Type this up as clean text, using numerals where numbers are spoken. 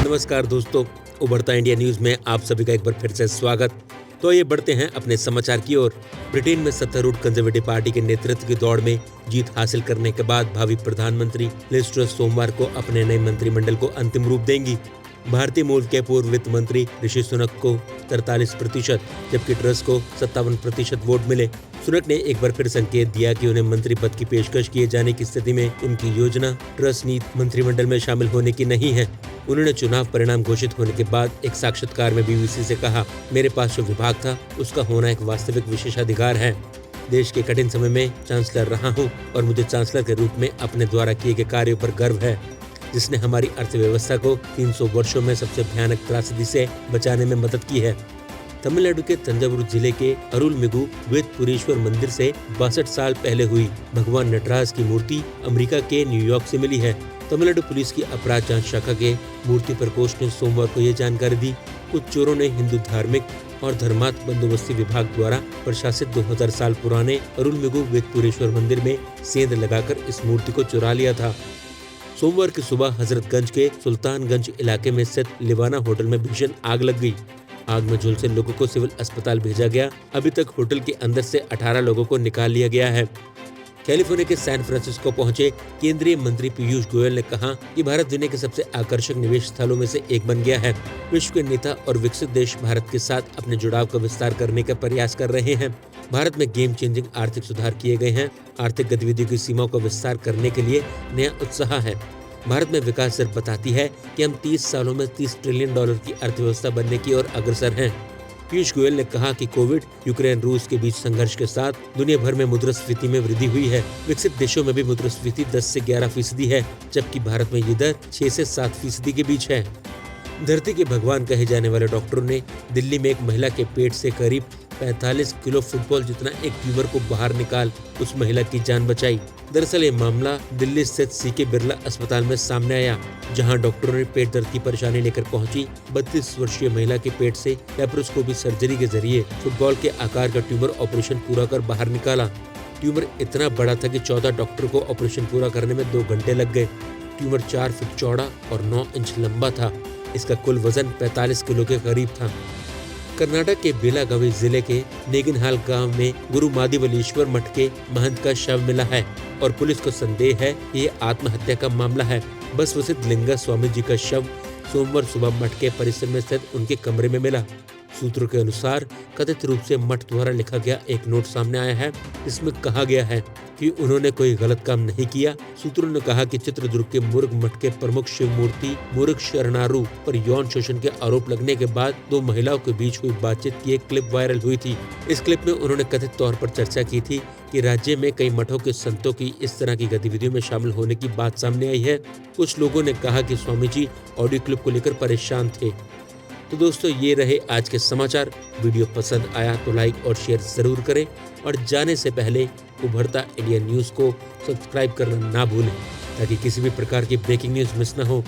नमस्कार दोस्तों, उभरता इंडिया न्यूज में आप सभी का एक बार फिर से स्वागत। तो ये बढ़ते हैं अपने समाचार की ओर। ब्रिटेन में सत्तारूढ़ कंजर्वेटिव पार्टी के नेतृत्व की दौड़ में जीत हासिल करने के बाद भावी प्रधानमंत्री लिज ट्रस सोमवार को अपने नए मंत्रिमंडल को अंतिम रूप देंगी। भारतीय मूल के पूर्व वित्त मंत्री ऋषि सुनक को 43%, जबकि ट्रस को 57% वोट मिले। सुनक ने एक बार फिर संकेत दिया कि उन्हें मंत्री पद की पेशकश किए जाने की स्थिति में उनकी योजना ट्रस नीति मंत्रिमंडल में शामिल होने की नहीं है। उन्होंने चुनाव परिणाम घोषित होने के बाद एक साक्षात्कार में बीबीसी से कहा, मेरे पास जो विभाग था उसका होना एक वास्तविक विशेषाधिकार है। देश के कठिन समय में चांसलर रहा हूँ और मुझे चांसलर के रूप में अपने द्वारा किए गए कार्यों पर गर्व है, जिसने हमारी अर्थव्यवस्था को 300 वर्षों में सबसे भयानक त्रासदी से बचाने में मदद की है। तमिलनाडु के तंजावुर जिले के अरुलमिगु वेदपुरेश्वर मंदिर से 62 साल पहले हुई भगवान नटराज की मूर्ति अमेरिका के न्यूयॉर्क से मिली है। तमिलनाडु पुलिस की अपराध जांच शाखा के मूर्ति प्रकोष्ठ ने सोमवार को यह जानकारी दी। कुछ चोरों ने हिंदू धार्मिक और धर्मार्थ बंदोबस्ती विभाग द्वारा प्रशासित 2000 साल पुराने अरुलमिगु वेदपुरेश्वर मंदिर में सेंध लगाकर इस मूर्ति को चुरा लिया था। सोमवार की सुबह हजरतगंज के सुल्तानगंज इलाके में स्थित लिवाना होटल में भीषण आग लग गई। आग में झुलसे लोगों को सिविल अस्पताल भेजा गया। अभी तक होटल के अंदर से 18 लोगों को निकाल लिया गया है। कैलिफोर्निया के सैन फ्रांसिस्को पहुंचे केंद्रीय मंत्री पीयूष गोयल ने कहा कि भारत दुनिया के सबसे आकर्षक निवेश स्थलों में से एक बन गया है। विश्व के नेता और विकसित देश भारत के साथ अपने जुड़ाव का विस्तार करने का प्रयास कर रहे हैं। भारत में गेम चेंजिंग आर्थिक सुधार किए गए हैं। आर्थिक गतिविधियों की सीमाओं का विस्तार करने के लिए नया उत्साह है। भारत में विकास दर बताती है कि हम 30 सालों में $30 ट्रिलियन की अर्थव्यवस्था बनने की ओर अग्रसर हैं। पीयूष गोयल ने कहा कि कोविड, यूक्रेन रूस के बीच संघर्ष के साथ दुनिया भर में मुद्रास्फीति में वृद्धि हुई है। विकसित देशों में भी मुद्रास्फीति 10 से 11% है, जबकि भारत में ये दर 6 से 7% के बीच है। धरती के भगवान कहे जाने वाले डॉक्टरों ने दिल्ली में एक महिला के पेट से करीब 45 किलो फुटबॉल जितना एक ट्यूमर को बाहर निकाल उस महिला की जान बचाई। दरअसल ये मामला दिल्ली स्थित सीके बिरला अस्पताल में सामने आया, जहां डॉक्टरों ने पेट दर्द की परेशानी लेकर पहुंची 32 वर्षीय महिला के पेट से लैप्रोस्कोपी सर्जरी के जरिए फुटबॉल के आकार का ट्यूमर ऑपरेशन पूरा कर बाहर निकाला। ट्यूमर इतना बड़ा था कि 14 डॉक्टर को ऑपरेशन पूरा करने में 2 घंटे लग गए। ट्यूमर 4 फीट चौड़ा और 9 इंच लंबा था। इसका कुल वजन 45 किलो के करीब था। कर्नाटक के बेलागावी जिले के नेगिनहाल गांव में गुरु मादिवलीश्वर मठ के महंत का शव मिला है और पुलिस को संदेह है कि ये आत्महत्या का मामला है। बसवसित लिंगा स्वामी जी का शव सोमवार सुबह मठ के परिसर में स्थित उनके कमरे में मिला। सूत्रों के अनुसार कथित रूप से मठ द्वारा लिखा गया एक नोट सामने आया है, जिसमें कहा गया है कि उन्होंने कोई गलत काम नहीं किया। सूत्रों ने कहा कि चित्रदुर्ग के मुर्ग मठ के प्रमुख शिव मूर्ति मुर्ग शरणारू पर यौन शोषण के आरोप लगने के बाद 2 महिलाओं के बीच हुई बातचीत की एक क्लिप वायरल हुई थी। इस क्लिप में उन्होंने कथित तौर पर चर्चा की थी कि राज्य में कई मठों के संतों की इस तरह की गतिविधियों में शामिल होने की बात सामने आई है। कुछ लोगों ने कहा कि स्वामी जी ऑडियो क्लिप को लेकर परेशान थे। तो दोस्तों, ये रहे आज के समाचार। वीडियो पसंद आया तो लाइक और शेयर जरूर करें और जाने से पहले उभरता इंडिया न्यूज को सब्सक्राइब करना ना भूलें, ताकि किसी भी प्रकार की ब्रेकिंग न्यूज मिस ना हो।